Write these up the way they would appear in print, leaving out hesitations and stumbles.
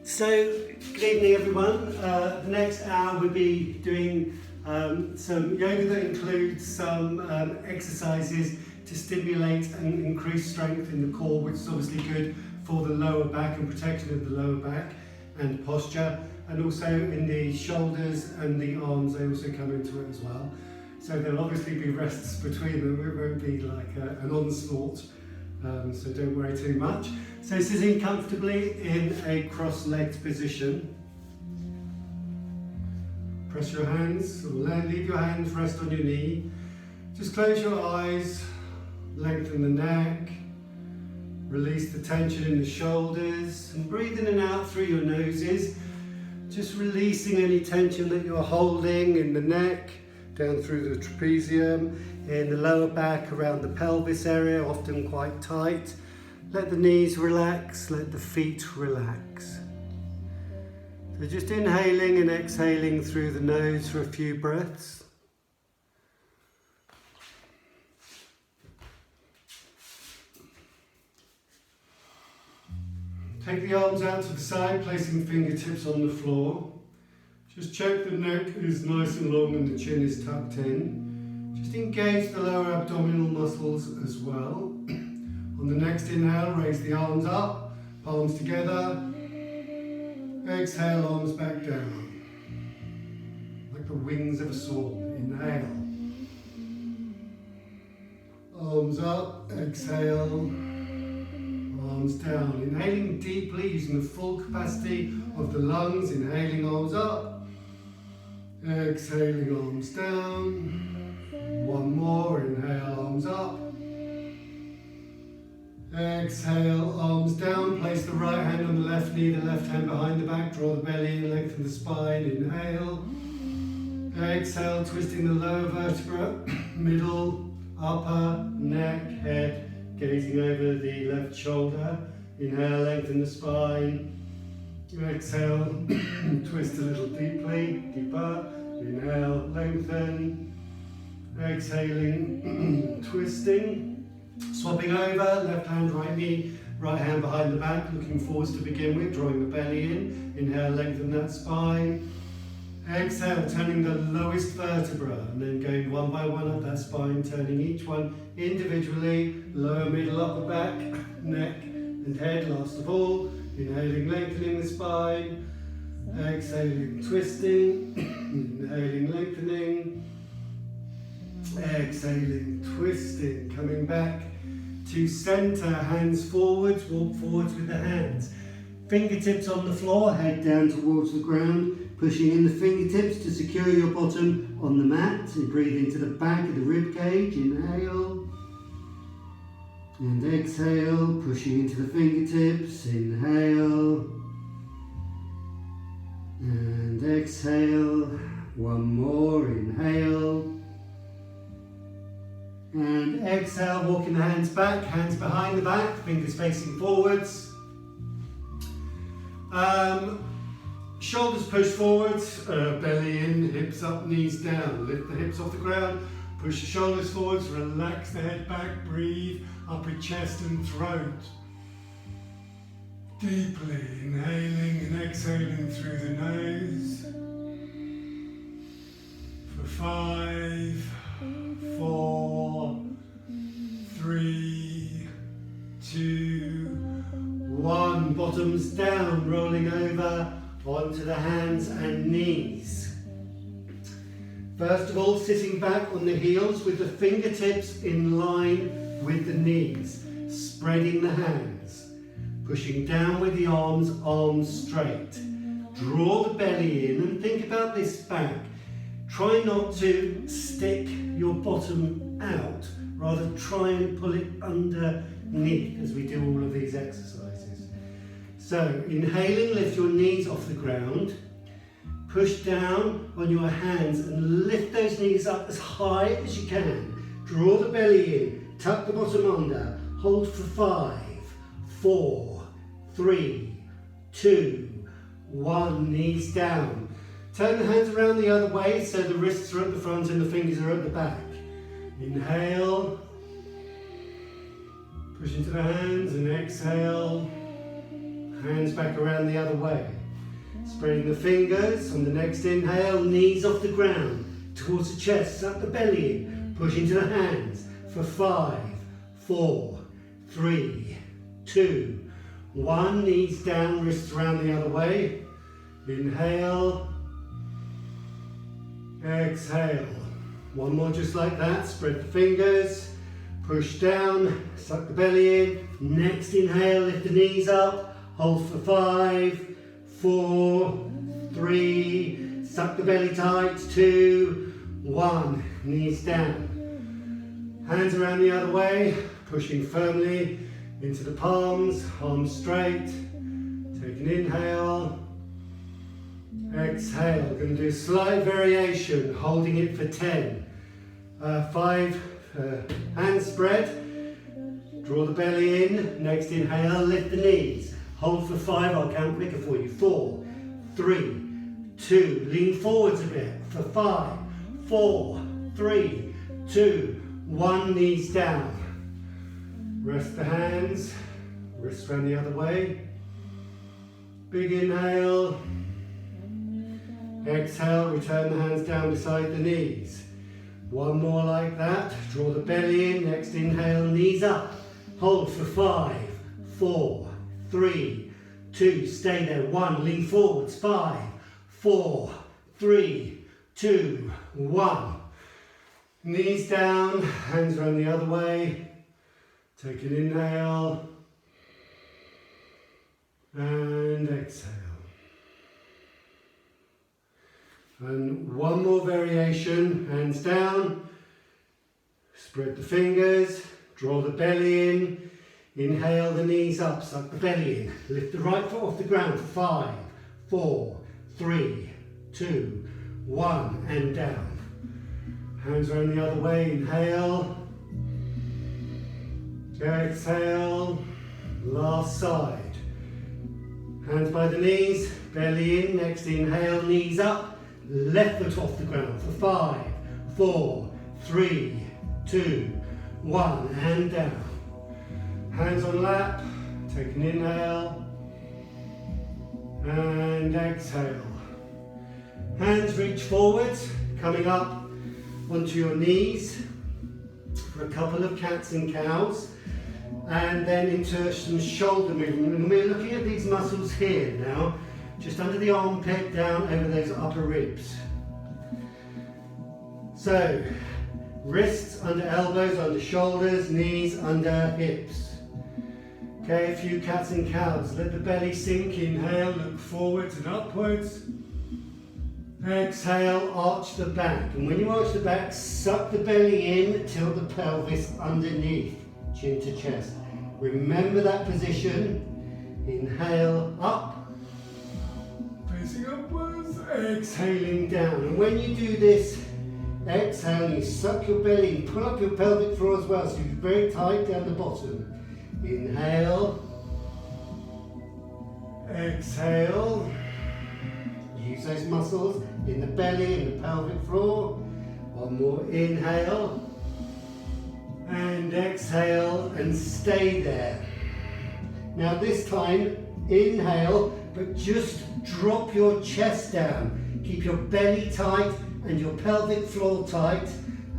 So, good evening everyone. The next hour we'll be doing some yoga that includes some exercises to stimulate and increase strength in the core, which is obviously good for the lower back and protection of the lower back and posture, and also in the shoulders and the arms. They also come into it as well. So there'll obviously be rests between them. It won't be like an onslaught, so don't worry too much. So sitting comfortably in a cross-legged position. Press your hands, or leave your hands rest on your knee. Just close your eyes, lengthen the neck, release the tension in the shoulders, and breathe in and out through your noses. Just releasing any tension that you're holding in the neck, down through the trapezium, in the lower back, around the pelvis area, often quite tight. Let the knees relax, let the feet relax. So just inhaling and exhaling through the nose for a few breaths. Take the arms out to the side, placing fingertips on the floor. Just check the neck is nice and long and the chin is tucked in. Just engage the lower abdominal muscles as well. On the next inhale, raise the arms up, palms together. Exhale, arms back down. Like the wings of a swan. Inhale. Arms up, exhale. Arms down. Inhaling deeply, using the full capacity of the lungs. Inhaling, arms up. Exhaling, arms down. One more. Inhale, arms up. Exhale, arms down. Place the right hand on the left knee, the left hand behind the back. Draw the belly in, lengthen the spine. Inhale. Exhale, twisting the lower vertebra, middle, upper, neck, head. Gazing over the left shoulder. Inhale, lengthen the spine. Exhale, twist a little deeper. Inhale, lengthen. Exhaling, twisting. Swapping over, left hand, right knee, right hand behind the back. Looking forwards to begin with, drawing the belly in. Inhale, lengthen that spine. Exhale, turning the lowest vertebra, and then going one by one up that spine, turning each one individually, lower, middle, upper back, neck and head, last of all. Inhaling, lengthening the spine. Exhaling, twisting. Inhaling, lengthening. Exhaling, twisting, coming back to center, hands forwards, walk forwards with the hands. Fingertips on the floor, head down towards the ground, pushing in the fingertips to secure your bottom on the mat. So breathe into the back of the rib cage, inhale. And exhale, pushing into the fingertips, inhale. And exhale, one more, inhale. And exhale, walking the hands back, hands behind the back, fingers facing forwards. Shoulders push forwards, belly in, hips up, knees down. Lift the hips off the ground, push the shoulders forwards, relax the head back, breathe, upper chest and throat. Deeply inhaling and exhaling through the nose. For 5, 4, 3, 2, 1. Bottoms down, rolling over onto the hands and knees. First of all, sitting back on the heels with the fingertips in line with the knees, spreading the hands, pushing down with the arms, arms straight. Draw the belly in and think about this back. Try not to stick your bottom out, rather try and pull it underneath as we do all of these exercises. So, inhaling, lift your knees off the ground, push down on your hands and lift those knees up as high as you can. Draw the belly in, tuck the bottom under, hold for 5, 4, 3, 2, 1, knees down. Turn the hands around the other way so the wrists are at the front and the fingers are at the back. Inhale, push into the hands and exhale. hands back around the other way. Spreading the fingers on the next inhale, knees off the ground, towards the chest, suck the belly in, push into the hands for 5, 4, 3, 2, 1, knees down, wrists around the other way. Inhale, exhale. One more just like that, spread the fingers, push down, suck the belly in. Next inhale, lift the knees up, hold for 5, 4, 3, suck the belly tight, 2, 1, knees down. Hands around the other way, pushing firmly into the palms, arms straight. Take an inhale, exhale. We're going to do a slight variation, holding it for 10. 5, hands spread, draw the belly in. Next inhale, lift the knees. Hold for 5, I'll count quicker for you. 4, 3, 2, lean forwards a bit for 5, 4, 3, 2, 1, knees down. Rest the hands, wrists around the other way. Big inhale, exhale, return the hands down beside the knees. One more like that, draw the belly in. Next inhale, knees up, hold for 5, 4, 3, 2, stay there, 1, lean forwards, 5, 4, 3, 2, 1. Knees down, hands around the other way. Take an inhale and exhale. And one more variation, hands down, spread the fingers, draw the belly in, inhale the knees up, suck the belly in, lift the right foot off the ground for 5, 4, 3, 2, 1, and down. Hands around the other way, inhale, exhale, last side. Hands by the knees, belly in, next inhale, knees up, left foot off the ground for 5, 4, 3, 2, 1, and down. Hands on lap, take an inhale, and exhale. Hands reach forwards, coming up onto your knees for a couple of cats and cows, and then into some shoulder movement. And we're looking at these muscles here now, just under the armpit, down over those upper ribs. So, wrists under elbows, under shoulders, knees under hips. Okay, a few cats and cows. Let the belly sink, inhale, look forwards and upwards. Exhale, arch the back. And when you arch the back, suck the belly in, tilt the pelvis underneath, chin to chest. Remember that position. Inhale, up, facing upwards, exhaling down. And when you do this, exhale, you suck your belly and pull up your pelvic floor as well, so you're very tight down the bottom. Inhale, exhale. Use those muscles in the belly and the pelvic floor. One more inhale and exhale and stay there. Now this time, inhale, but just drop your chest down. Keep your belly tight and your pelvic floor tight,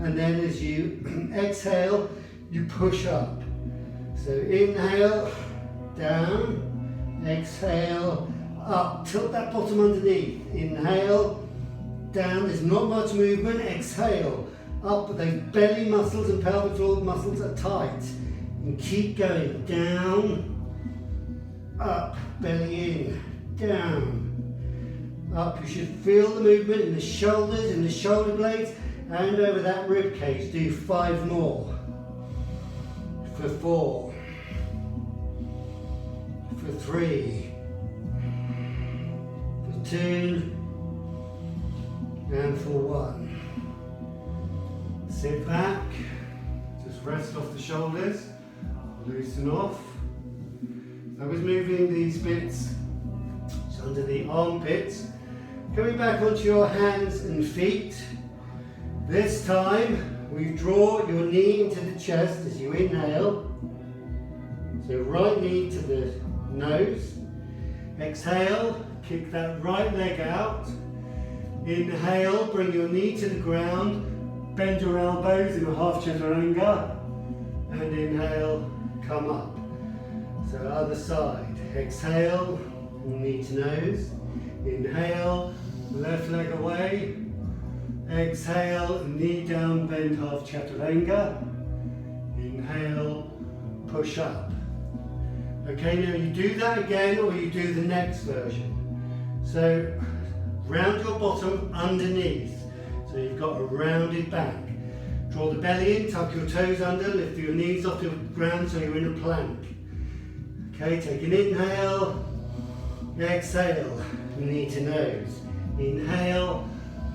and then as you exhale, you push up. So inhale, down, exhale, up, tilt that bottom underneath. Inhale, down, there's not much movement. Exhale, up, but those belly muscles and pelvic floor muscles are tight. And keep going, down, up, belly in, down, up. You should feel the movement in the shoulders, in the shoulder blades, and over that rib cage. Do 5 more. For 4, for 3, 2, and for 1. Sit back, just rest off the shoulders, loosen off. I was moving these bits under the armpits. Coming back onto your hands and feet. This time we draw your knee into the chest as you inhale. So right knee to the nose. Exhale, kick that right leg out. Inhale, bring your knee to the ground, bend your elbows in a half chaturanga, and inhale, come up. So other side, exhale, knee to nose, inhale, left leg away, exhale, knee down, bend half chaturanga, inhale, push up. Okay, now you do that again or you do the next version. So round your bottom underneath, so you've got a rounded back. Draw the belly in, tuck your toes under, lift your knees off the ground so you're in a plank. Okay, take an inhale, exhale, knee to nose. Inhale,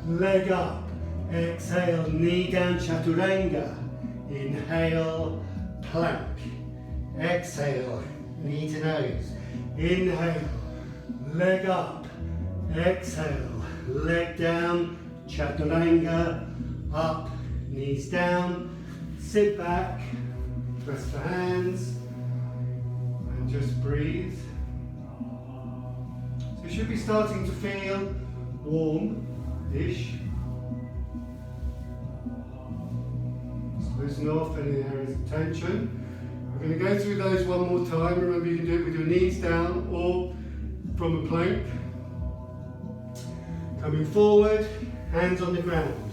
leg up, exhale, knee down, chaturanga. Inhale, plank. Exhale, knee to nose. Inhale, leg up, exhale, leg down, chaturanga, up, knees down, sit back, rest the hands, and just breathe. So you should be starting to feel warm-ish. Just loosen off any areas of tension. We're going to go through those one more time. Remember, you can do it with your knees down or from a plank. Coming forward, hands on the ground.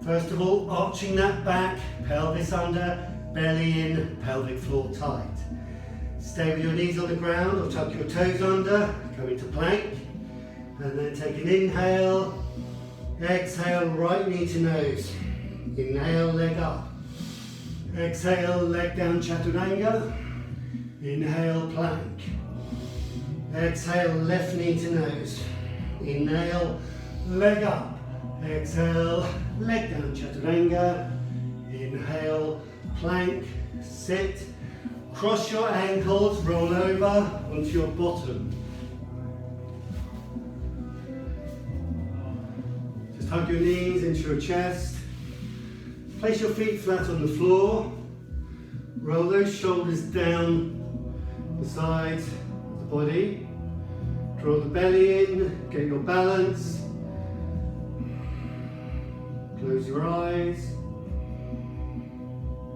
First of all, arching that back, pelvis under, belly in, pelvic floor tight. Stay with your knees on the ground or tuck your toes under, come into plank. And then take an inhale, exhale, right knee to nose. Inhale, leg up. Exhale, leg down, chaturanga. Inhale, plank. Exhale, left knee to nose. Inhale, leg up. Exhale, leg down, chaturanga. Inhale, plank, sit. Cross your ankles, roll over onto your bottom. Just hug your knees into your chest. Place your feet flat on the floor. Roll those shoulders down the sides of the body. Draw the belly in, get your balance. Close your eyes.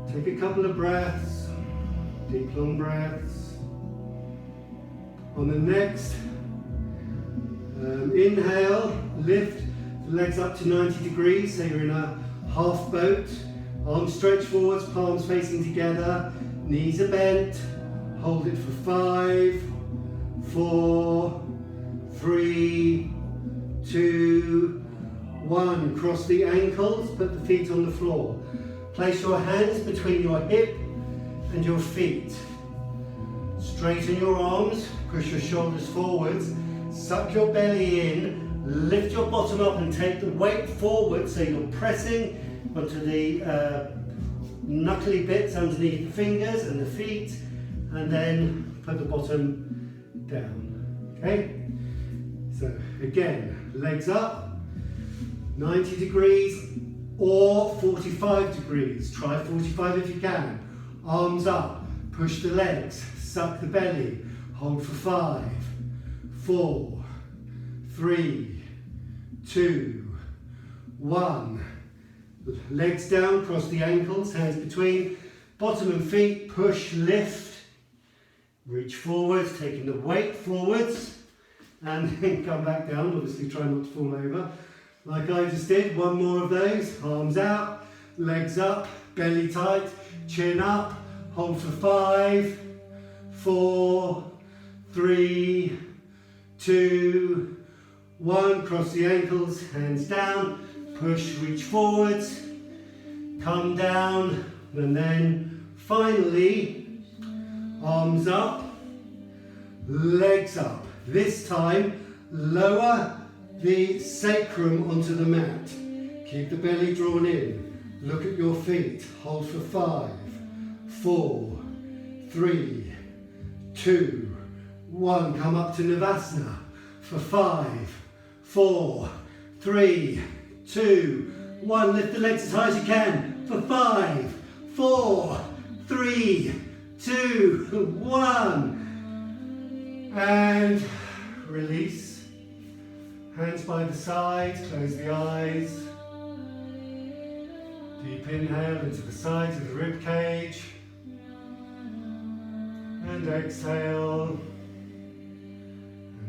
Take a couple of breaths, deep long breaths. On the next inhale, lift the legs up to 90 degrees, so you're in a half boat. Arms stretch forwards, palms facing together, knees are bent. Hold it for 5, 4, 3, 2, 1. Cross the ankles, put the feet on the floor. Place your hands between your hip and your feet. Straighten your arms, push your shoulders forwards, suck your belly in, lift your bottom up and take the weight forward so you're pressing onto the knuckly bits underneath the fingers and the feet, and then put the bottom down. Okay? So again, legs up, 90 degrees or 45 degrees. Try 45 if you can. Arms up, push the legs, suck the belly, hold for 5, 4, 3, 2, 1. Legs down, cross the ankles, hands between bottom and feet, push, lift, reach forwards, taking the weight forwards, and then come back down. Obviously try not to fall over. Like I just did, one more of those. Arms out, legs up, belly tight, chin up, hold for 5, 4, 3, 2, 1. Cross the ankles, hands down, push, reach forwards, come down, and then finally, arms up, legs up. This time, lower the sacrum onto the mat. Keep the belly drawn in. Look at your feet. Hold for 5, 4, 3, 2, 1. Come up to Navasana for 5, 4, 3, 2, 1. Lift the legs as high as you can for 5, 4, 3, 2, 1. And release. Hands by the side, close the eyes. Deep inhale into the sides of the rib cage. And exhale.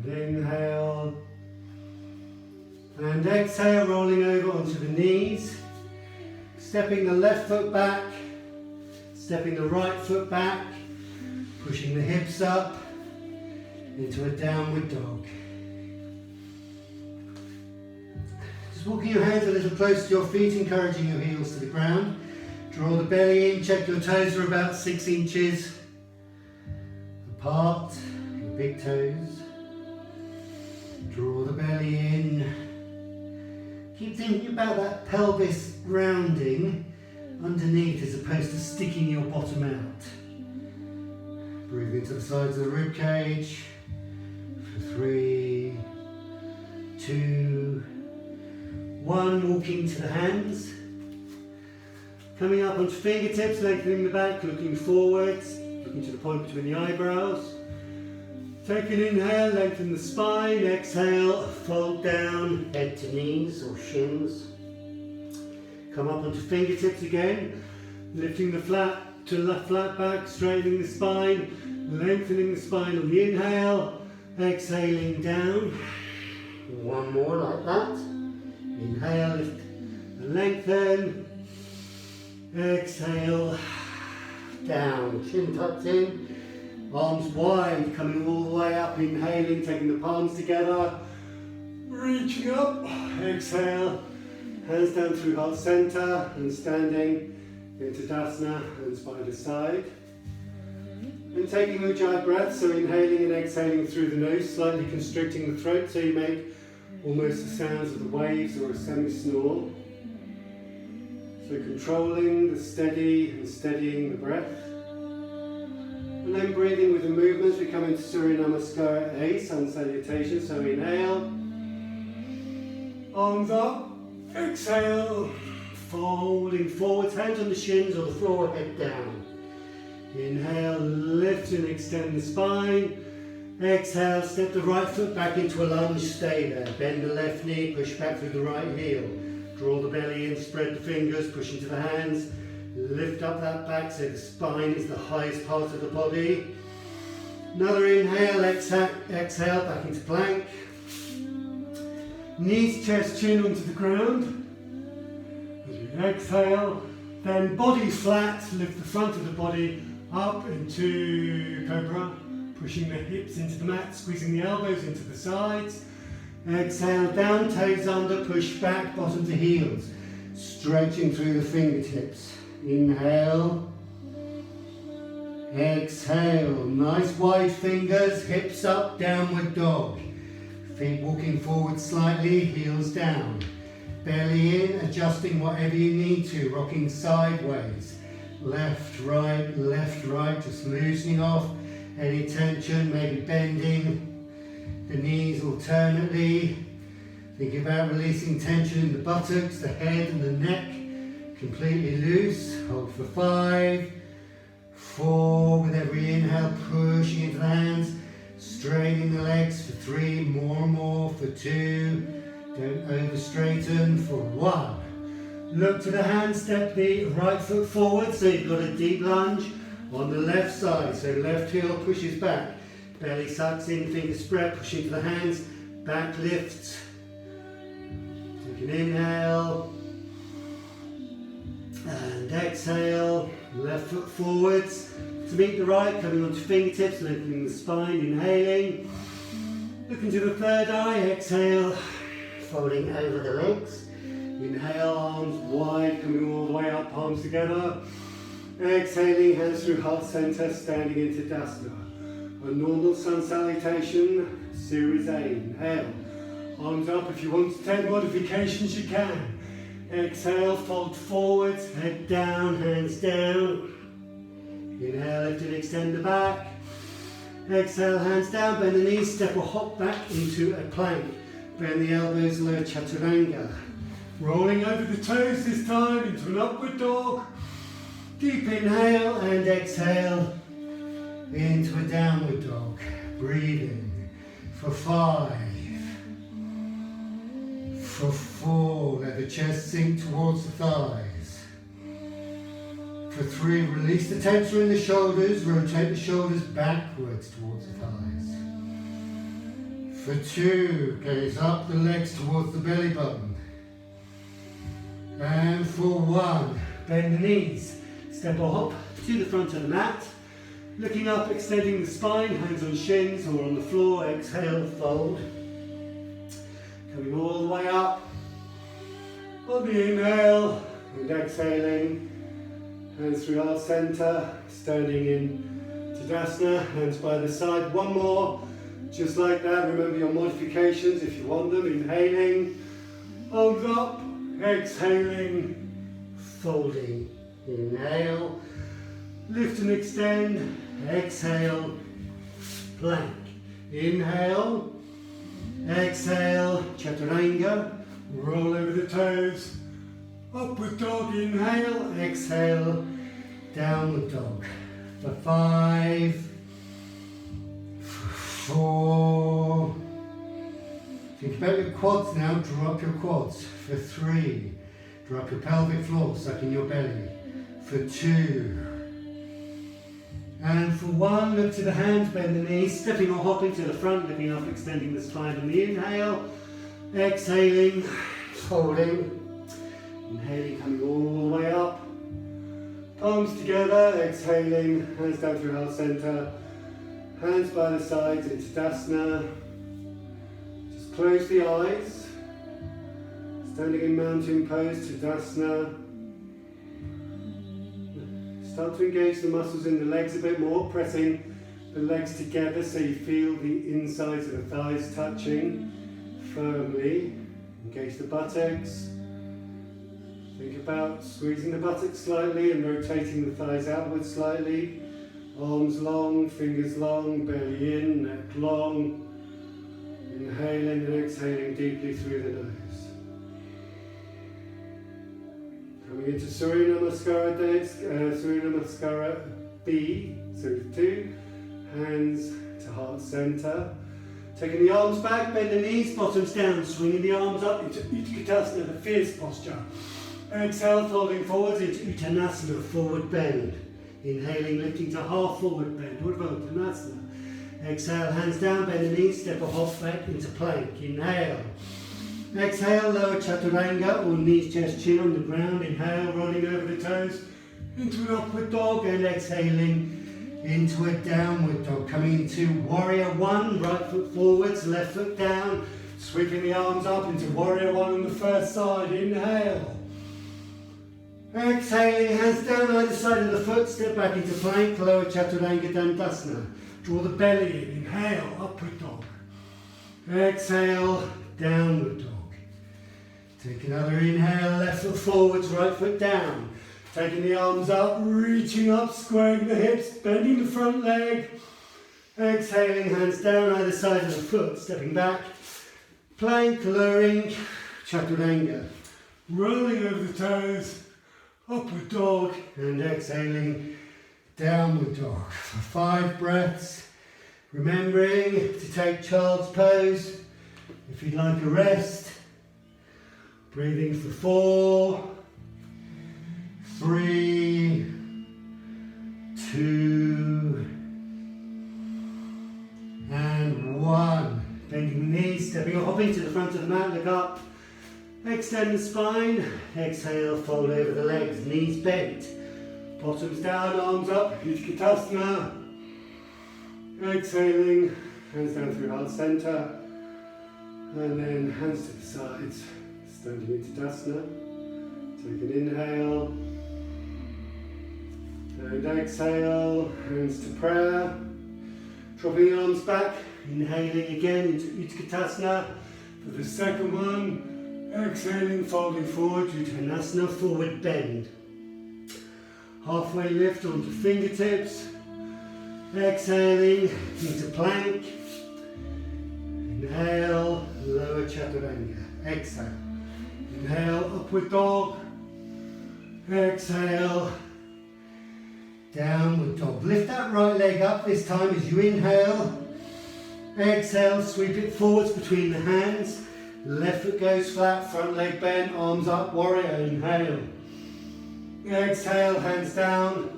And inhale. And exhale, rolling over onto the knees. Stepping the left foot back. Stepping the right foot back. Pushing the hips up into a downward dog. Just walking your hands a little closer to your feet, encouraging your heels to the ground. Draw the belly in, check your toes are about 6 inches apart, your big toes. Draw the belly in. Keep thinking about that pelvis rounding underneath as opposed to sticking your bottom out. Breathe into the sides of the rib cage. For 3, 2, 1. Walking to the hands. Coming up onto fingertips, lengthening the back, looking forwards, looking to the point between the eyebrows. Take an inhale, lengthen the spine. Exhale, fold down, head to knees or shins. Come up onto fingertips again, lifting the flat back, straightening the spine, lengthening the spine on the inhale, exhaling down. One more like that. Inhale, lift and lengthen. Exhale, down, chin tucked in, arms wide, coming all the way up, inhaling, taking the palms together, reaching up, exhale, hands down through heart center and standing into Tadasana, hands by the side. And taking Ujjayi breath, so inhaling and exhaling through the nose, slightly constricting the throat so you make almost the sounds of the waves or a semi-snore. So controlling the steady and steadying the breath. And then breathing with the movements, we come into Surya Namaskara A, sun salutation. So inhale, arms up, exhale, folding forwards, hands on the shins or the floor, head down. Inhale, lift and extend the spine. Exhale, step the right foot back into a lunge, stay there. Bend the left knee, push back through the right heel. Draw the belly in, spread the fingers, push into the hands. Lift up that back so the spine is the highest part of the body. Another inhale, exhale, back into plank. Knees, chest, chin onto the ground. As we exhale, then body flat, lift the front of the body up into Cobra. Pushing the hips into the mat, squeezing the elbows into the sides. Exhale, down, toes under, push back, bottom to heels. Stretching through the fingertips. Inhale. Exhale, nice wide fingers, hips up, downward dog. Feet walking forward slightly, heels down. Belly in, adjusting whatever you need to, rocking sideways. Left, right, just loosening off any tension, maybe bending the knees alternately. Think about releasing tension in the buttocks, the head and the neck. Completely loose. Hold for 5, 4. With every inhale, pushing into the hands. Straightening the legs for 3. More and more for 2. Don't over straighten for 1. Look to the hands. Step the right foot forward so you've got a deep lunge on the left side. So left heel pushes back. Belly sucks in, fingers spread, push into the hands, back lifts. Take an inhale and exhale. Left foot forwards to meet the right, coming onto fingertips, lengthening the spine, inhaling. Looking to the third eye, exhale, folding over the legs. Inhale, arms wide, coming all the way up, palms together. Exhaling, hands through heart center, standing into Tadasana. A normal sun salutation, series A. Inhale, arms up. If you want to take modifications, you can. Exhale, fold forwards, head down, hands down. Inhale, lift and extend the back. Exhale, hands down, bend the knees, step or hop back into a plank. Bend the elbows, lower chaturanga. Rolling over the toes this time into an upward dog. Deep inhale and exhale into a downward dog. Breathing. For 5. For 4, let the chest sink towards the thighs. For 3, release the tension in the shoulders, rotate the shoulders backwards towards the thighs. For 2, gaze up the legs towards the belly button. And for 1, bend the knees, step or hop to the front of the mat, looking up, extending the spine, hands on shins or on the floor, exhale, fold. Coming all the way up, on the inhale, and exhaling, hands through heart center, standing in Tadasana, hands by the side, one more, just like that. Remember your modifications if you want them, inhaling, arms up, exhaling, folding, inhale, lift and extend, exhale, plank, inhale, exhale, chaturanga, roll over the toes, upward dog, inhale, exhale, downward dog. For 5, 4, think about your quads now, drop your quads. For 3, drop your pelvic floor, suck in your belly. For 2, and for 1, look to the hands, bend the knees, stepping or hopping to the front, looking up, extending the spine on the inhale, exhaling, folding, inhaling, coming all the way up, palms together, exhaling, hands down through heart center, hands by the sides into Tadasana. Just close the eyes, standing in mountain pose, Tadasana. Start to engage the muscles in the legs a bit more, pressing the legs together so you feel the insides of the thighs touching firmly. Engage the buttocks. Think about squeezing the buttocks slightly and rotating the thighs outwards slightly. Arms long, fingers long, belly in, neck long. Inhaling and exhaling deeply through the nose. Coming into Surya Namaskara, Surya Namaskara B, so 2, hands to heart center. Taking the arms back, bend the knees, bottoms down, swinging the arms up into Utkatasana, the fierce posture. Exhale, folding forwards into Uttanasana, forward bend. Inhaling, lifting to half forward bend, Urdhva Uttanasana. Exhale, hands down, bend the knees, step or hop back into plank. Inhale. Exhale, lower chaturanga, or knees, chest, chin on the ground. Inhale, rolling over the toes into an upward dog, and exhaling into a downward dog. Coming into warrior 1, right foot forwards, left foot down, sweeping the arms up into warrior 1 on the first side. Inhale. Exhaling, hands down either side of the foot, step back into plank, lower chaturanga dandasana. Draw the belly in, inhale, upward dog. Exhale, downward dog. Take another inhale, left foot forwards, right foot down. Taking the arms up, reaching up, squaring the hips, bending the front leg. Exhaling, hands down either side of the foot, stepping back. Plank, lowering, chaturanga. Rolling over the toes, upward dog, and exhaling, downward dog. For 5 breaths, remembering to take child's pose. If you'd like a rest, breathing for 4, 3, 2, and 1. Bending the knees, stepping or hopping to the front of the mat, look up. Extend the spine, exhale, fold over the legs, knees bent. Bottoms down, arms up, Utkatasana. Exhaling, hands down through heart center. And then hands to the sides, standing into Tadasana. Take an inhale. And exhale, hands to prayer. Dropping the arms back, inhaling again into Utkatasana. For the second one, exhaling, folding forward, Uttanasana, forward bend. Halfway lift onto fingertips. Exhaling into plank. Inhale, lower chaturanga. Exhale. Inhale, upward dog. Exhale, downward dog. Lift that right leg up this time as you inhale. Exhale, sweep it forwards between the hands. Left foot goes flat, front leg bent, arms up, warrior, inhale. Exhale, hands down.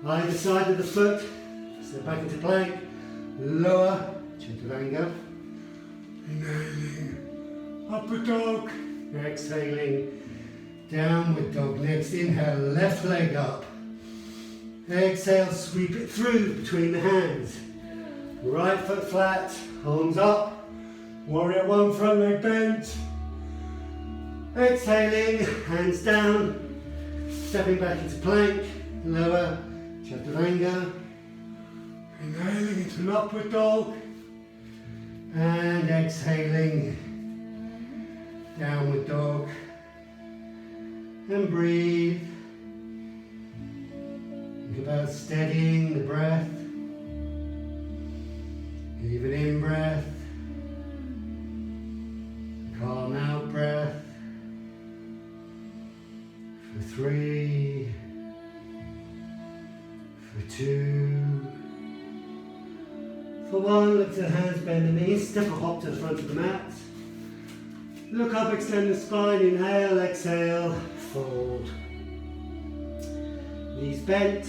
Either side of the foot. Step back into plank. Lower, chaturanga. Inhaling, upward dog. Exhaling, downward dog. Next inhale, left leg up. Exhale, sweep it through between the hands. Right foot flat, arms up. Warrior one, front leg bent. Exhaling, hands down. Stepping back into plank. Lower, chaturanga. Inhaling into an upward dog. And exhaling, downward dog. And breathe. Think about steadying the breath. Even in breath. Calm out breath. For 3. For 2. For 1, look to the hands, bend the knees, step a hop to the front of the mat. Look up, extend the spine, inhale, exhale, fold. Knees bent,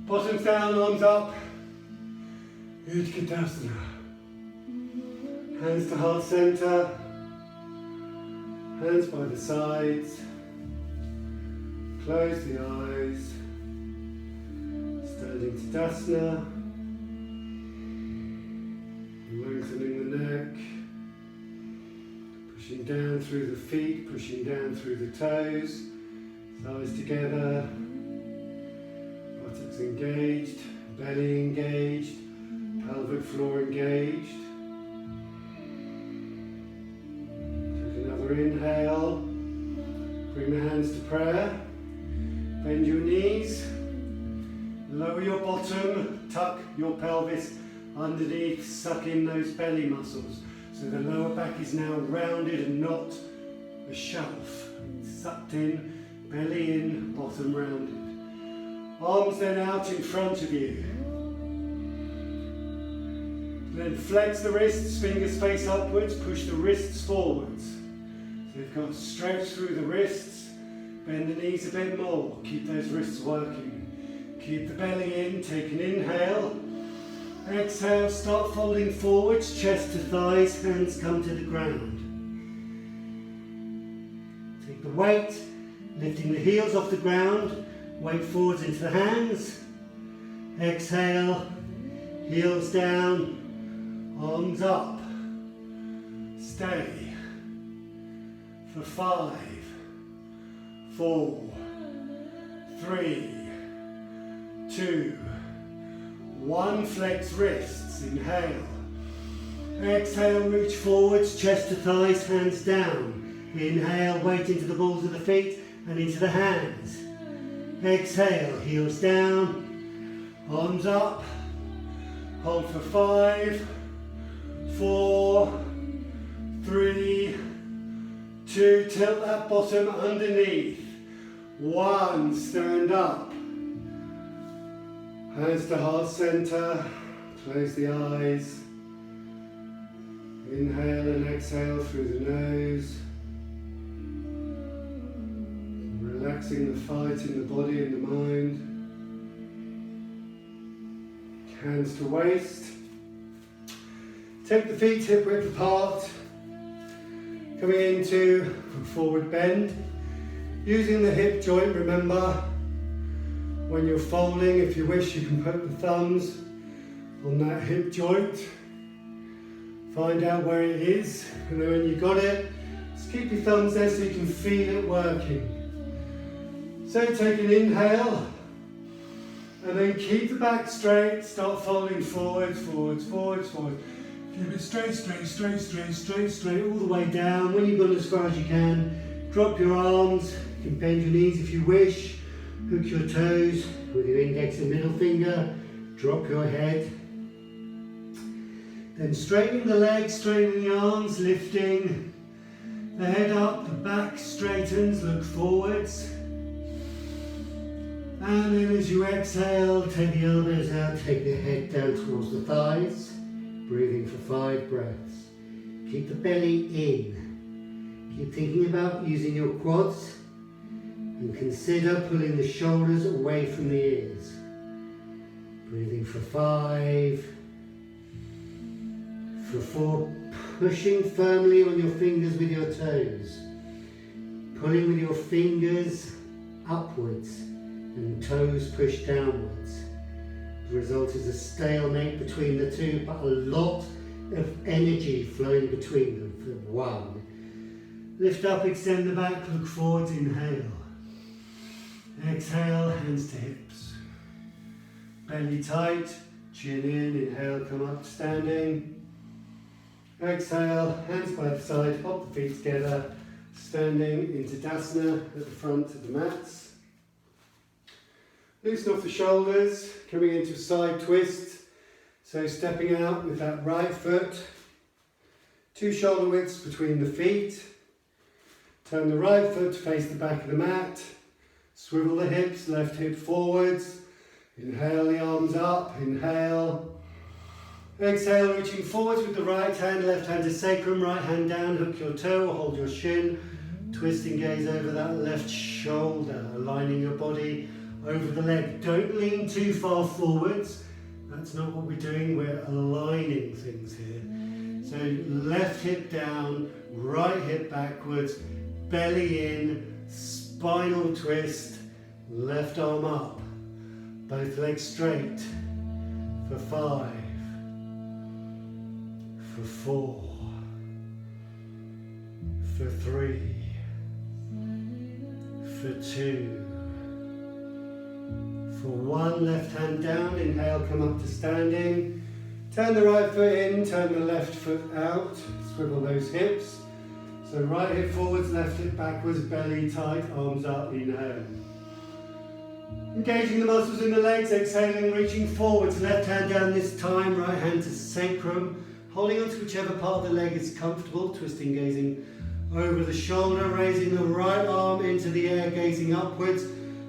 bottoms down, arms up. Utkatasana. Hands to heart center, hands by the sides. Close the eyes, standing Tadasana. Lengthening the neck, pushing down through the feet, pushing down through the toes, thighs together, buttocks engaged, belly engaged, pelvic floor engaged. Take another inhale, bring the hands to prayer, bend your knees, lower your bottom, tuck your pelvis underneath, suck in those belly muscles. So the lower back is now rounded and not a shelf. Sucked in, belly in, bottom rounded. Arms then out in front of you. Then flex the wrists, fingers face upwards, push the wrists forwards. So you've got stretch through the wrists, bend the knees a bit more, keep those wrists working. Keep the belly in, take an inhale. Exhale, start folding forwards, chest to thighs, hands come to the ground. Take the weight, lifting the heels off the ground, weight forwards into the hands. Exhale, heels down, arms up. Stay for 5, 4, 3, 2, 1, flex wrists, inhale. Exhale, reach forwards, chest to thighs, hands down. Inhale, weight into the balls of the feet and into the hands. Exhale, heels down, arms up. Hold for 5, 4, 3, 2, tilt that bottom underneath. 1, stand up. Hands to heart center, close the eyes. Inhale and exhale through the nose. Relaxing the fight in the body and the mind. Hands to waist. Take the feet hip width apart. Coming into a forward bend. Using the hip joint, remember, when you're folding, if you wish, you can put the thumbs on that hip joint. Find out where it is, and then when you've got it, just keep your thumbs there so you can feel it working. So take an inhale, and then keep the back straight, start folding forwards, forwards, forwards, forwards. Keep it straight, straight, straight, straight, straight, straight, all the way down. When you've gone as far as you can, drop your arms, you can bend your knees if you wish. Hook your toes with your index and middle finger, drop your head. Then straightening the legs, straightening the arms, lifting the head up, the back straightens, look forwards. And then as you exhale, take the elbows out, take the head down towards the thighs. Breathing for 5 breaths. Keep the belly in. Keep thinking about using your quads and consider pulling the shoulders away from the ears. Breathing for 5. For 4, pushing firmly on your fingers with your toes. Pulling with your fingers upwards and toes push downwards. The result is a stalemate between the two, but a lot of energy flowing between them. For 1. Lift up, extend the back, look forwards, inhale. Exhale, hands to hips. Belly tight, chin in, inhale, come up, standing. Exhale, hands by the side, hop the feet together, standing into Dasana at the front of the mats. Loosen off the shoulders, coming into a side twist. So stepping out with that right foot, 2 shoulder widths between the feet. Turn the right foot to face the back of the mat. Swivel the hips, left hip forwards. Inhale the arms up, inhale. Exhale, reaching forwards with the right hand, left hand to sacrum, right hand down, hook your toe or hold your shin. Twisting gaze over that left shoulder, aligning your body over the leg. Don't lean too far forwards. That's not what we're doing, we're aligning things here. So left hip down, right hip backwards, belly in, spinal twist, left arm up. Both legs straight. For 5. For 4. For 3. For 2. For 1, left hand down, inhale, come up to standing. Turn the right foot in, turn the left foot out, swivel those hips. So right hip forwards, left hip backwards, belly tight, arms up, inhale. Engaging the muscles in the legs, exhaling, reaching forwards, left hand down this time, right hand to sacrum, holding on to whichever part of the leg is comfortable, twisting, gazing over the shoulder, raising the right arm into the air, gazing upwards.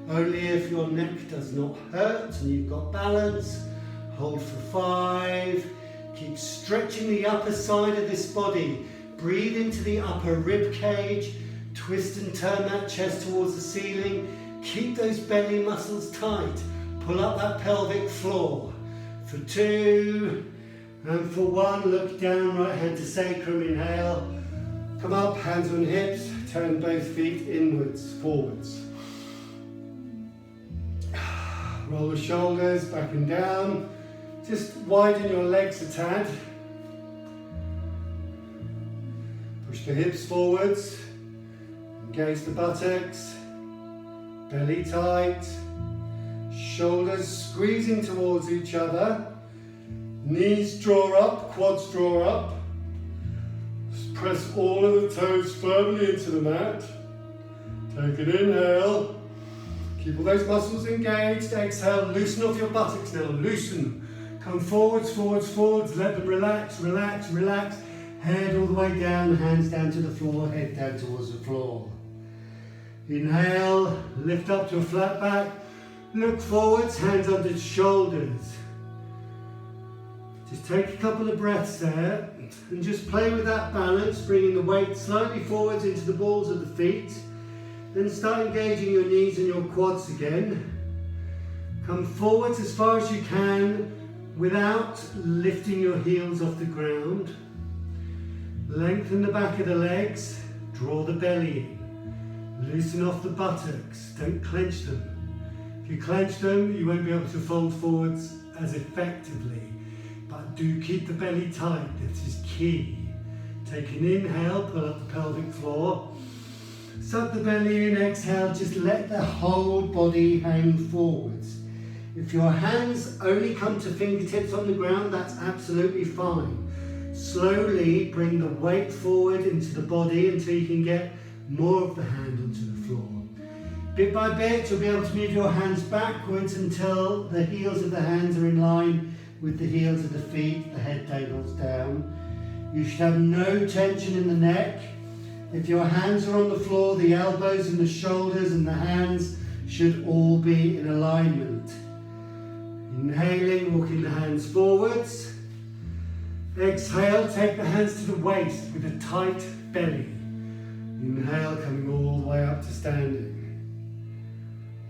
Only if your neck does not hurt and you've got balance. Hold for 5. Keep stretching the upper side of this body. Breathe into the upper rib cage. Twist and turn that chest towards the ceiling. Keep those belly muscles tight. Pull up that pelvic floor. For 2. And for 1, look down, right hand to sacrum, inhale. Come up, hands on hips. Turn both feet inwards, forwards. Roll the shoulders back and down. Just widen your legs a tad. Push the hips forwards. Engage the buttocks. Belly tight. Shoulders squeezing towards each other. Knees draw up, quads draw up. Just press all of the toes firmly into the mat. Take an inhale. Keep all those muscles engaged. Exhale, loosen off your buttocks now. Loosen. Come forwards, forwards, forwards. Let them relax, relax, relax. Head all the way down, hands down to the floor, head down towards the floor. Inhale, lift up to a flat back. Look forwards, hands under shoulders. Just take a couple of breaths there and just play with that balance, bringing the weight slightly forwards into the balls of the feet. Then start engaging your knees and your quads again. Come forwards as far as you can without lifting your heels off the ground. Lengthen the back of the legs, draw the belly in. Loosen off the buttocks, don't clench them. If you clench them, you won't be able to fold forwards as effectively. But do keep the belly tight, this is key. Take an inhale, pull up the pelvic floor. Suck the belly in, exhale, just let the whole body hang forwards. If your hands only come to fingertips on the ground, that's absolutely fine. Slowly bring the weight forward into the body until you can get more of the hand onto the floor. Bit by bit, you'll be able to move your hands backwards until the heels of the hands are in line with the heels of the feet, the head dangles down. You should have no tension in the neck. If your hands are on the floor, the elbows and the shoulders and the hands should all be in alignment. Inhaling, walking the hands forwards. Exhale, take the hands to the waist with a tight belly. Inhale, coming all the way up to standing.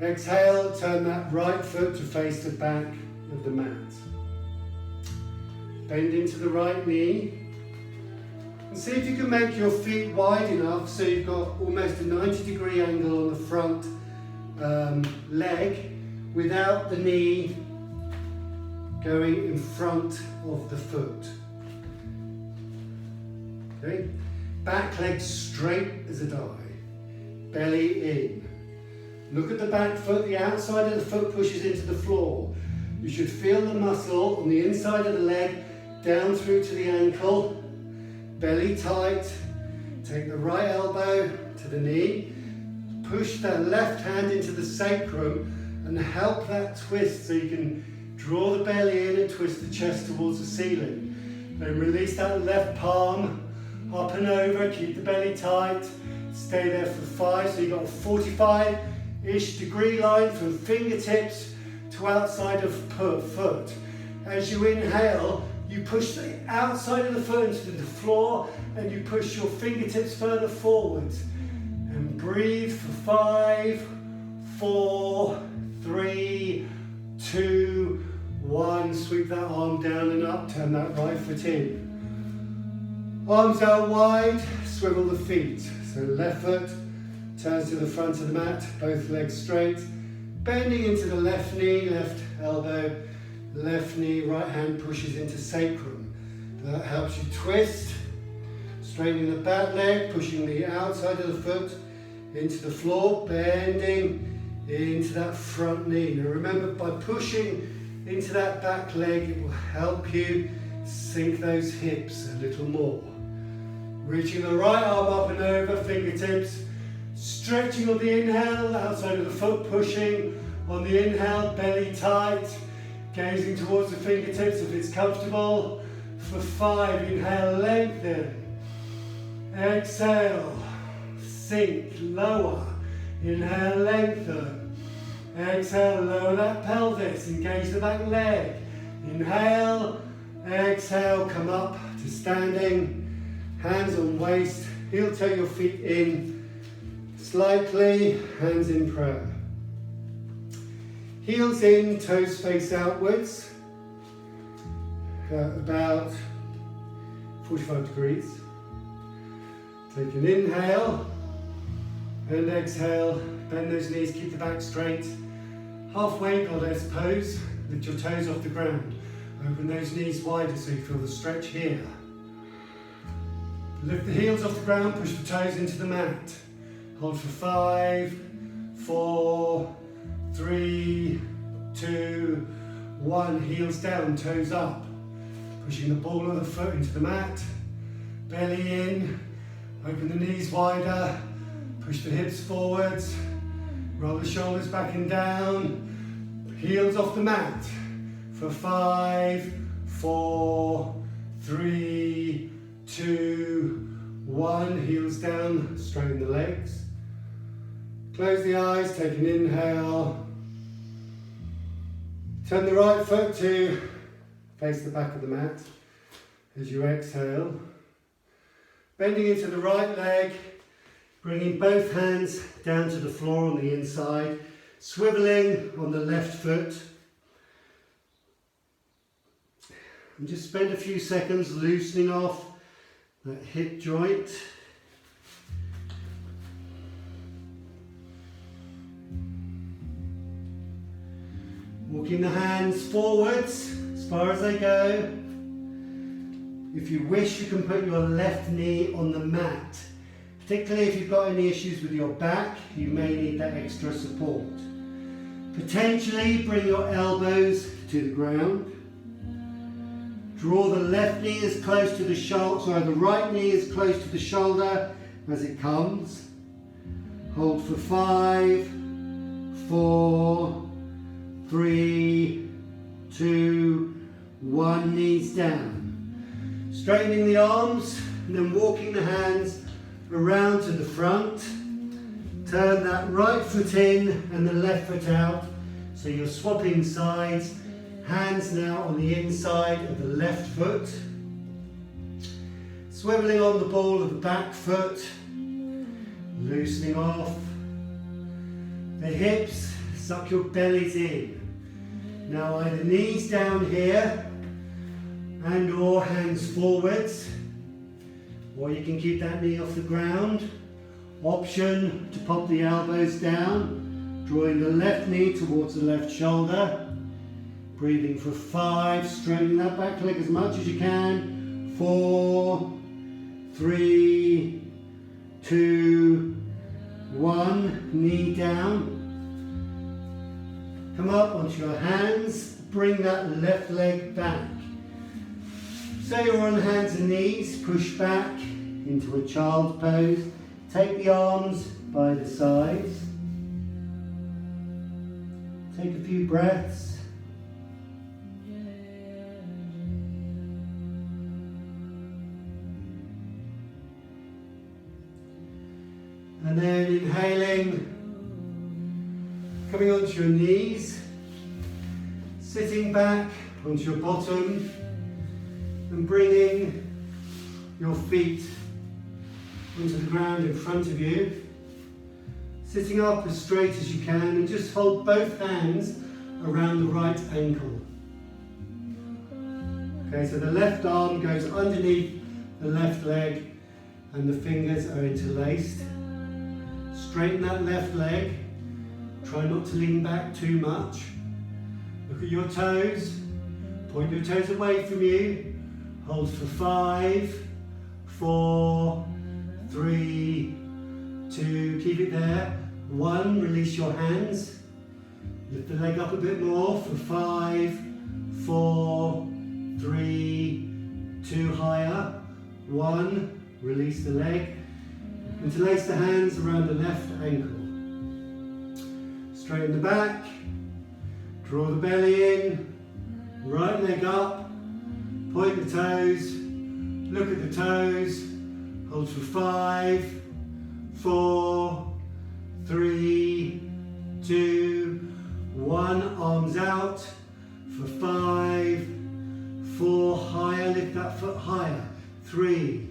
Exhale, turn that right foot to face the back of the mat. Bend into the right knee. And see if you can make your feet wide enough so you've got almost a 90-degree angle on the front leg without the knee going in front of the foot. Okay? Back leg straight as a die. Belly in. Look at the back foot. The outside of the foot pushes into the floor. You should feel the muscle on the inside of the leg down through to the ankle. Belly tight. Take the right elbow to the knee. Push that left hand into the sacrum and help that twist so you can draw the belly in and twist the chest towards the ceiling. Then release that left palm up and over. Keep the belly tight. Stay there for 5. So you've got a 45-ish degree line from fingertips to outside of foot. As you inhale, you push the outside of the foot into the floor and you push your fingertips further forwards. And breathe for 5, 4, 3, 2, 1. Sweep that arm down and up. Turn that right foot in. Arms out wide. Swivel the feet. So left foot turns to the front of the mat. Both legs straight. Bending into the left knee, left elbow, left knee, right hand pushes into sacrum. That helps you twist. Straightening the back leg, pushing the outside of the foot into the floor, bending into that front knee. Now remember, by pushing into that back leg, it will help you sink those hips a little more. Reaching the right arm up and over, fingertips, stretching on the inhale, outside of the foot pushing on the inhale, belly tight, gazing towards the fingertips if it's comfortable. For 5, inhale, lengthen. Exhale, sink, lower. Inhale, lengthen. Exhale, lower that pelvis, engage the back leg. Inhale, exhale, come up to standing. Hands on waist, heel toe your feet in slightly, hands in prayer. Heels in, toes face outwards, about 45 degrees. Take an inhale and exhale, bend those knees, keep the back straight. Halfway goddess pose, lift your toes off the ground. Open those knees wider so you feel the stretch here. Lift the heels off the ground, push the toes into the mat. Hold for 5, 4, 3, 2, 1. Heels down, toes up. Pushing the ball of the foot into the mat. Belly in. Open the knees wider. Push the hips forwards. Roll the shoulders back and down. Heels off the mat. For 5, 4, 3, 2, 1. Heels down. Straighten the legs. Close the eyes. Take an inhale. Turn the right foot to face the back of the mat as you exhale. Bending into the right leg, bringing both hands down to the floor on the inside, swiveling on the left foot. And just spend a few seconds loosening off that hip joint. Walking the hands forwards as far as they go. If you wish, you can put your left knee on the mat. Particularly if you've got any issues with your back, you may need that extra support. Potentially bring your elbows to the ground. Draw the left knee as close to the shoulder, sorry, the right knee as close to the shoulder as it comes. Hold for 5, 4, 3, 2, 1, knees down. Straightening the arms and then walking the hands around to the front. Turn that right foot in and the left foot out. So you're swapping sides. Hands now on the inside of the left foot. Swiveling on the ball of the back foot, loosening off. The hips, suck your bellies in. Now either knees down here and or hands forwards, or you can keep that knee off the ground. Option to pop the elbows down, drawing the left knee towards the left shoulder. Breathing for 5, straighten that back leg as much as you can. 4, 3, 2, 1, knee down. Come up onto your hands, bring that left leg back. So you're on hands and knees, push back into a child's pose. Take the arms by the sides. Take a few breaths. And then inhaling, coming onto your knees, sitting back onto your bottom and bringing your feet onto the ground in front of you. Sitting up as straight as you can and just hold both hands around the right ankle. Okay, so the left arm goes underneath the left leg and the fingers are interlaced. Straighten that left leg. Try not to lean back too much. Look at your toes. Point your toes away from you. Hold for 5, 4, 3, 2. Keep it there. 1. Release your hands. Lift the leg up a bit more for 5, 4, 3, 2. Higher. 1. Release the leg. Interlace the hands around the left ankle. Straighten the back. Draw the belly in. Right leg up. Point the toes. Look at the toes. Hold for 5, 4, 3, 2, 1. Arms out for 5, 4. Higher. Lift that foot higher. 3,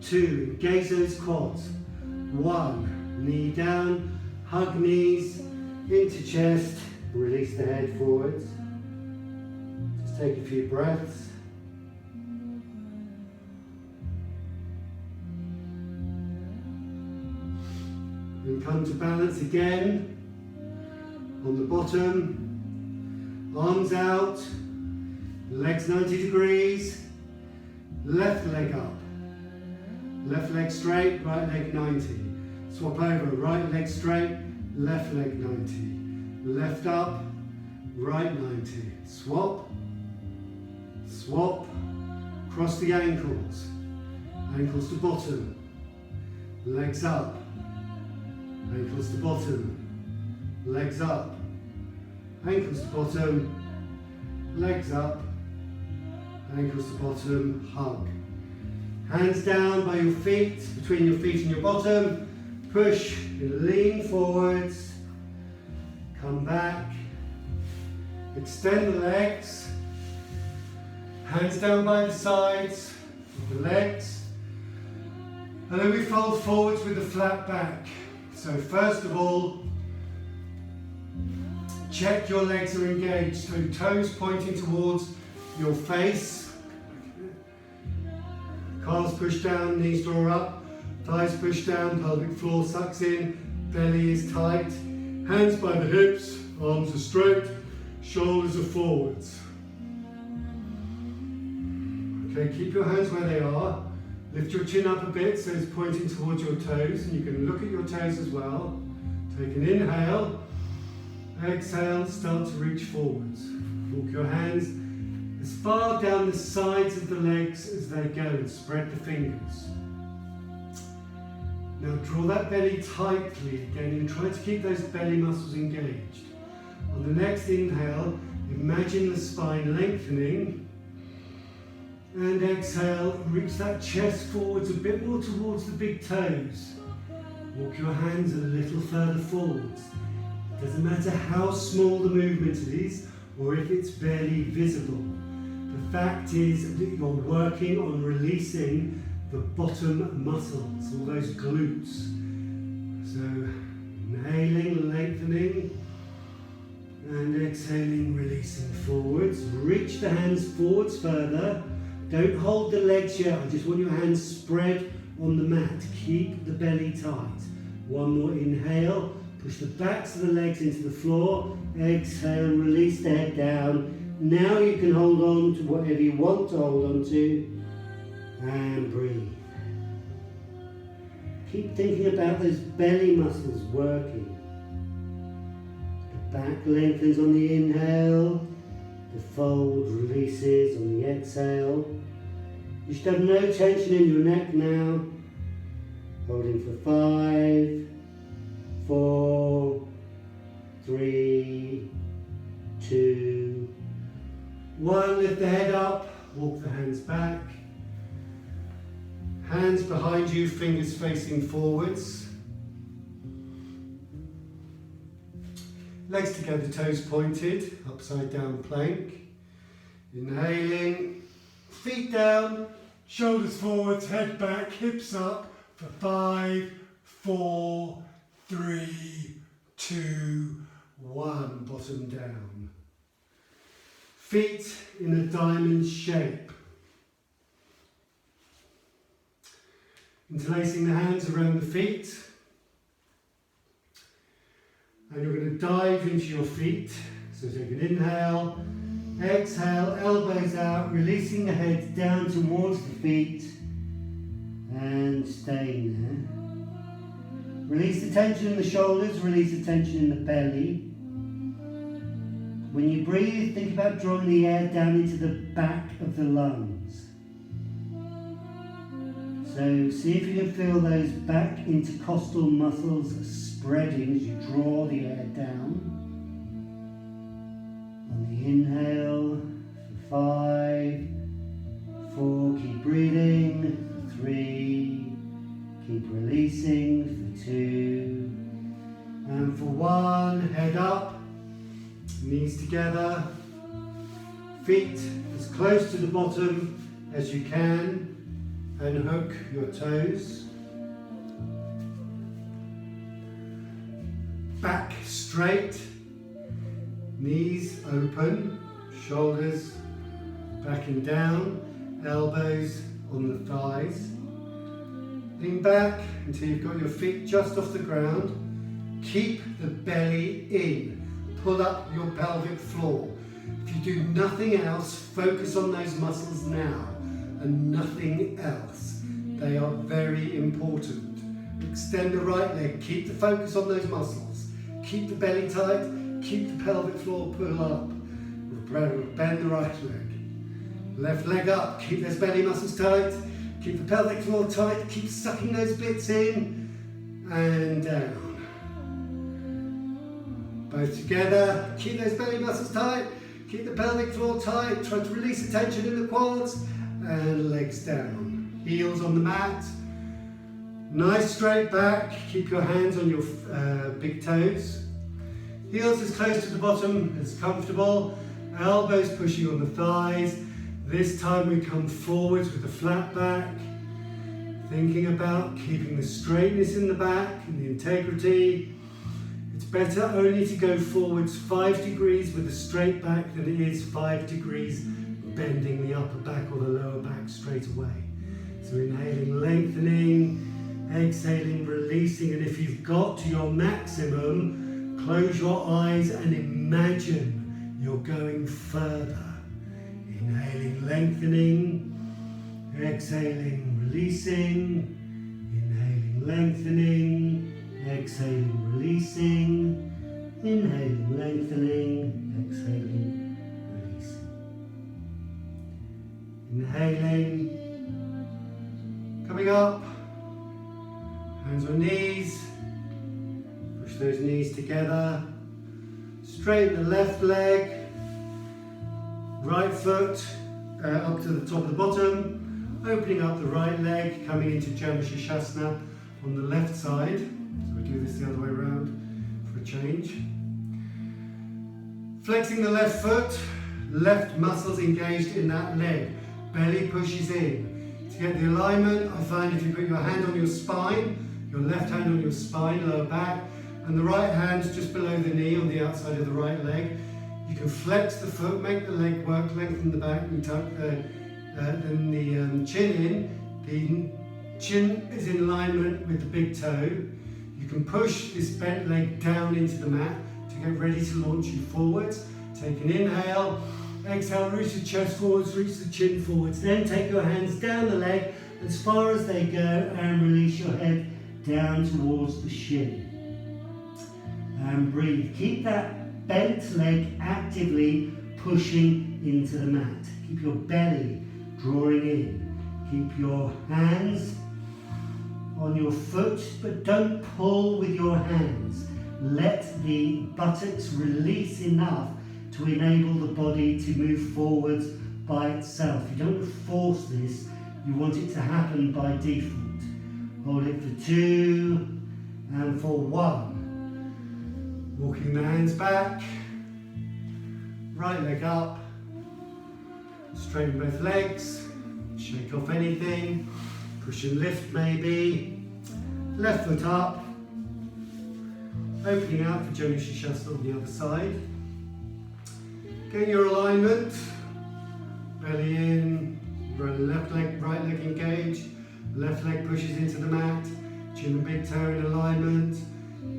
2, engage those quads. 1, knee down, hug knees into chest, release the head forwards. Just take a few breaths. And come to balance again on the bottom. Arms out, legs 90 degrees, left leg up. Left leg straight, right leg 90. Swap over, right leg straight, left leg 90. Left up, right 90. Swap, swap, cross the ankles. Ankles to bottom, legs up. Ankles to bottom, legs up. Ankles to bottom, legs up. Ankles to bottom, hug. Hands down by your feet, between your feet and your bottom. Push, lean forwards. Come back. Extend the legs. Hands down by the sides of the legs. And then we fold forwards with the flat back. So first of all, check your legs are engaged. So toes pointing towards your face. Calves push down, knees draw up, thighs push down, pelvic floor sucks in, belly is tight, hands by the hips, arms are straight, shoulders are forwards. Okay, keep your hands where they are, lift your chin up a bit so it's pointing towards your toes, and you can look at your toes as well. Take an inhale, exhale, start to reach forwards. Walk your hands as far down the sides of the legs as they go and spread the fingers. Now draw that belly tightly again and try to keep those belly muscles engaged. On the next inhale, imagine the spine lengthening, and exhale, reach that chest forwards a bit more towards the big toes. Walk your hands a little further forwards. It doesn't matter how small the movement is or if it's barely visible. The fact is that you're working on releasing the bottom muscles, all those glutes. So inhaling, lengthening, and exhaling, releasing forwards. Reach the hands forwards further. Don't hold the legs yet. I just want your hands spread on the mat. Keep the belly tight. One more inhale. Push the backs of the legs into the floor. Exhale, release the head down. Now you can hold on to whatever you want to hold on to. And breathe. Keep thinking about those belly muscles working. The back lengthens on the inhale. The fold releases on the exhale. You should have no tension in your neck now. Holding for 5, 4, 3, 2, 1. Lift the head up, walk the hands back. Hands behind you, fingers facing forwards. Legs together, toes pointed, upside down plank. Inhaling, feet down, shoulders forwards, head back, hips up for 5, 4, 3, 2, 1. Bottom down. Feet in a diamond shape. Interlacing the hands around the feet. And you're going to dive into your feet. So take an inhale, exhale, elbows out, releasing the head down towards the feet and staying there. Release the tension in the shoulders, release the tension in the belly. When you breathe, think about drawing the air down into the back of the lungs. So see if you can feel those back intercostal muscles spreading as you draw the air down. On the inhale, for 5, 4, keep breathing, for 3, keep releasing, for 2, and for 1, head up, knees together, feet as close to the bottom as you can, and hook your toes. Back straight, knees open, shoulders back and down, elbows on the thighs. Lean back until you've got your feet just off the ground. Keep the belly in. Pull up your pelvic floor. If you do nothing else, focus on those muscles now and nothing else. They are very important. Extend the right leg. Keep the focus on those muscles. Keep the belly tight. Keep the pelvic floor pull up. Bend the right leg. Left leg up. Keep those belly muscles tight. Keep the pelvic floor tight. Keep sucking those bits in and down. Both together. Keep those belly muscles tight. Keep the pelvic floor tight. Try to release the tension in the quads and legs down. Heels on the mat. Nice straight back. Keep your hands on your big toes. Heels as close to the bottom as comfortable. Elbows pushing on the thighs. This time we come forwards with a flat back. Thinking about keeping the straightness in the back and the integrity. It's better only to go forwards 5 degrees with a straight back than it is 5 degrees bending the upper back or the lower back straight away. So inhaling, lengthening, exhaling, releasing, and if you've got to your maximum, close your eyes and imagine you're going further. Inhaling, lengthening, exhaling, releasing, inhaling, lengthening, exhaling, releasing, inhaling, lengthening, exhaling, releasing. Inhaling, coming up, hands on knees, push those knees together, straighten the left leg, right foot up to the top of the bottom, opening up the right leg, coming into Janusha on the left side. So we do this the other way around for a change. Flexing the left foot, left muscles engaged in that leg. Belly pushes in. It's To get the alignment, I find if you put your hand on your spine, your left hand on your spine, lower back, and the right hand just below the knee on the outside of the right leg, you can flex the foot, make the leg work, lengthen the back, and tuck the chin in. The chin is in alignment with the big toe. You can push this bent leg down into the mat to get ready to launch you forwards. Take an inhale, exhale, reach the chest forwards, reach the chin forwards. Then take your hands down the leg as far as they go and release your head down towards the shin. And breathe. Keep that bent leg actively pushing into the mat. Keep your belly drawing in. Keep your hands on your foot, but don't pull with your hands. Let the buttocks release enough to enable the body to move forwards by itself. You don't force this, you want it to happen by default. Hold it for 2 and for 1. Walking the hands back, right leg up, straighten both legs, shake off anything, push and lift maybe, left foot up, opening out for Janu Shirshasana on the other side. Get your alignment, belly in, left leg, right leg engaged, left leg pushes into the mat, chin and big toe in alignment,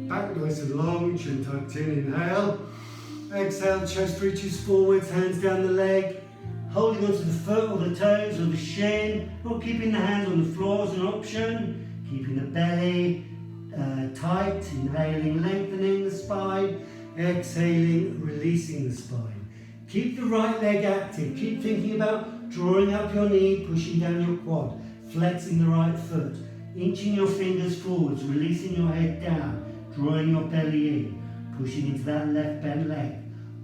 back nice and long, chin tucked in, inhale, exhale, chest reaches forwards, hands down the leg, holding onto the foot or the toes or the shin, or keeping the hands on the floor as an option, keeping the belly tight, inhaling, lengthening the spine, exhaling, releasing the spine. Keep the right leg active. Keep thinking about drawing up your knee, pushing down your quad, flexing the right foot, inching your fingers forwards, releasing your head down, drawing your belly in, pushing into that left bent leg.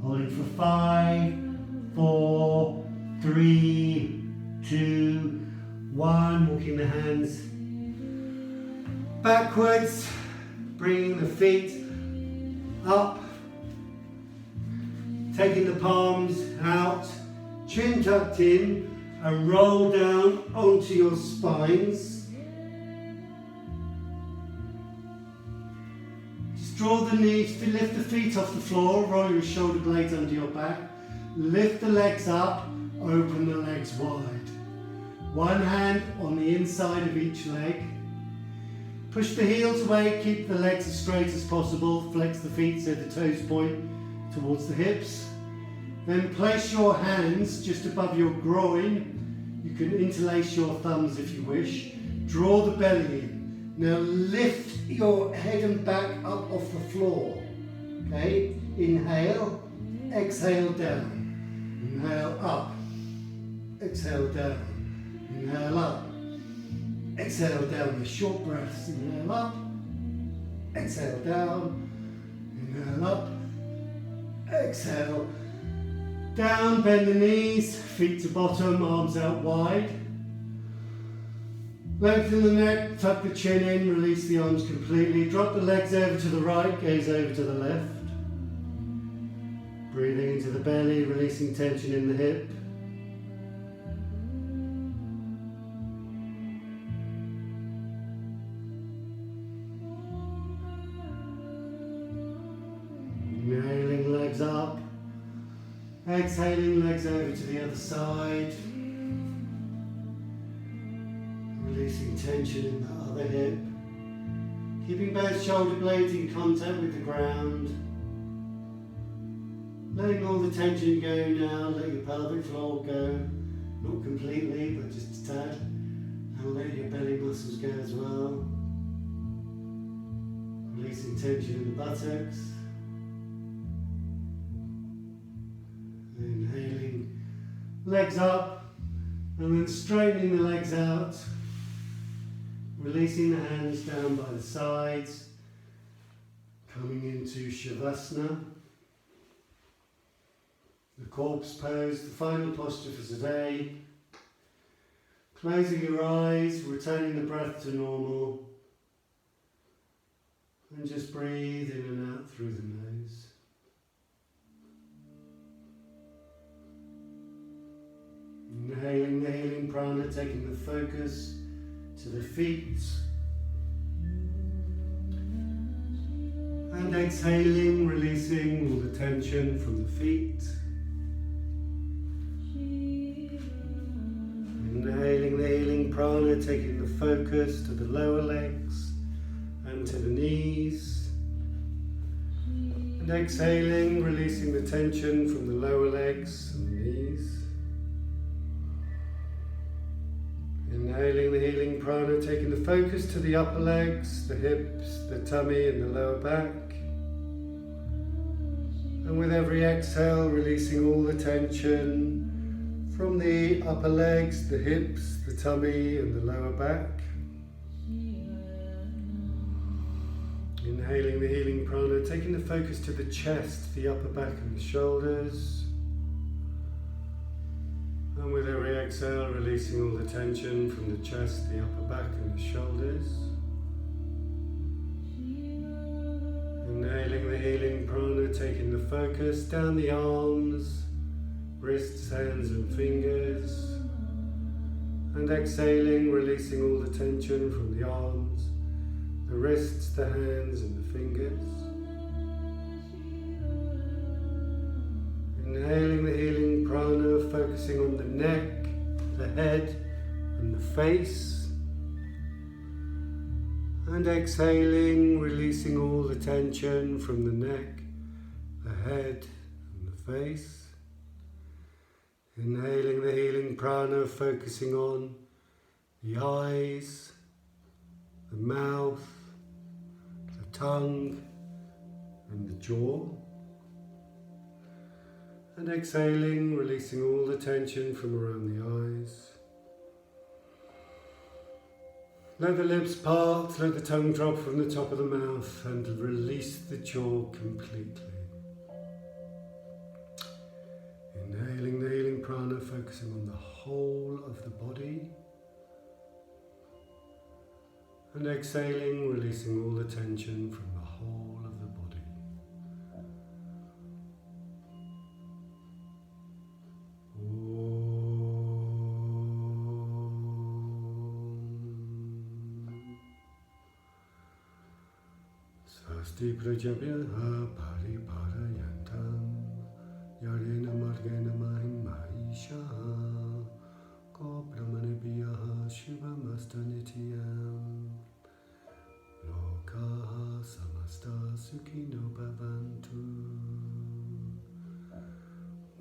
Holding for 5, 4, 3, 2, 1. Walking the hands backwards, bringing the feet up. Taking the palms out, chin tucked in, and roll down onto your spines. Just draw the knees, lift the feet off the floor, roll your shoulder blades under your back, lift the legs up, open the legs wide. One hand on the inside of each leg. Push the heels away, keep the legs as straight as possible, flex the feet so the toes point towards the hips. Then place your hands just above your groin. You can interlace your thumbs if you wish. Draw the belly in. Now lift your head and back up off the floor. Okay? Inhale, exhale down. Inhale up, exhale down. Inhale up, exhale down. The short breaths. Inhale up, exhale down. Inhale up, exhale down, bend the knees, feet to bottom, arms out wide. Lengthen the neck, tuck the chin in, release the arms completely. Drop the legs over to the right, gaze over to the left. Breathing into the belly, releasing tension in the hip. Inhaling, legs up. Exhaling, legs over to the other side. Releasing tension in the other hip. Keeping both shoulder blades in contact with the ground. Letting all the tension go now. Let your pelvic floor go. Not completely, but just a tad. And let your belly muscles go as well. Releasing tension in the buttocks. Inhaling, legs up, and then straightening the legs out, releasing the hands down by the sides, coming into Shavasana, the corpse pose, the final posture for today. Closing your eyes, returning the breath to normal, and just breathe in and out through the nose. Inhaling the healing prana, taking the focus to the feet. And exhaling, releasing all the tension from the feet. Inhaling the healing prana, taking the focus to the lower legs and to the knees. And exhaling, releasing the tension from the lower legs and the knees. Inhaling the healing prana, taking the focus to the upper legs, the hips, the tummy and the lower back. And with every exhale, releasing all the tension from the upper legs, the hips, the tummy and the lower back. Inhaling the healing prana, taking the focus to the chest, the upper back and the shoulders. And with every exhale, releasing all the tension from the chest, the upper back and the shoulders. Inhaling the healing prana, taking the focus down the arms, wrists, hands and fingers. And exhaling, releasing all the tension from the arms, the wrists, the hands and the fingers. Inhaling the healing prana, focusing on the neck, the head and the face. And exhaling, releasing all the tension from the neck, the head and the face. Inhaling the healing prana, focusing on the eyes, the mouth, the tongue and the jaw. And exhaling, releasing all the tension from around the eyes. Let the lips part, let the tongue drop from the top of the mouth and release the jaw completely. Inhaling the healing prana, focusing on the whole of the body. And exhaling, releasing all the tension from the whole of the body. Swasti prajabhyaha pariparayantam yarena margena mahishaha ko brahmanebhyaha shivamastanitiyam lokaha samasta sukhino bhavantu.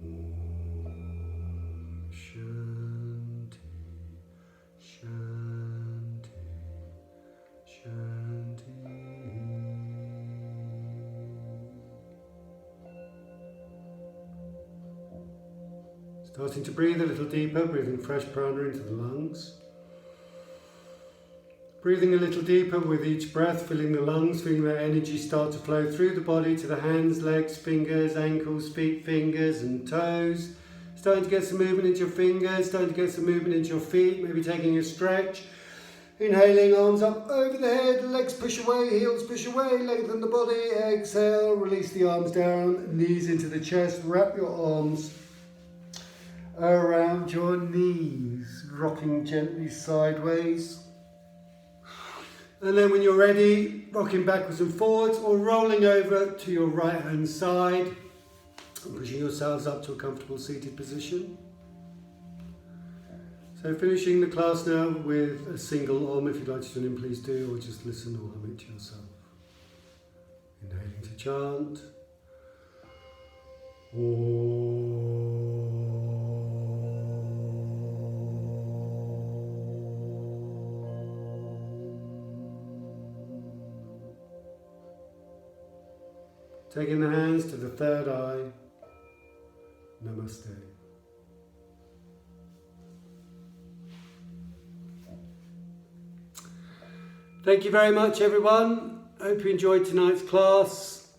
Om Shanti Shanti Shanti. Starting to breathe a little deeper, breathing fresh prana into the lungs. Breathing a little deeper with each breath, filling the lungs, feeling that energy start to flow through the body to the hands, legs, fingers, ankles, feet, fingers and toes. Starting to get some movement into your fingers, starting to get some movement into your feet, maybe taking a stretch. Inhaling, arms up over the head, legs push away, heels push away, lengthen the body. Exhale, release the arms down, knees into the chest, wrap your arms around your knees, rocking gently sideways. And then when you're ready, rocking backwards and forwards or rolling over to your right hand side and pushing yourselves up to a comfortable seated position. So finishing the class now with a single Om. If you'd like to tune in, please do, or just listen or hum it to yourself. Inhaling to chant. Om. Taking the hands to the third eye. Namaste. Thank you very much, everyone. I hope you enjoyed tonight's class.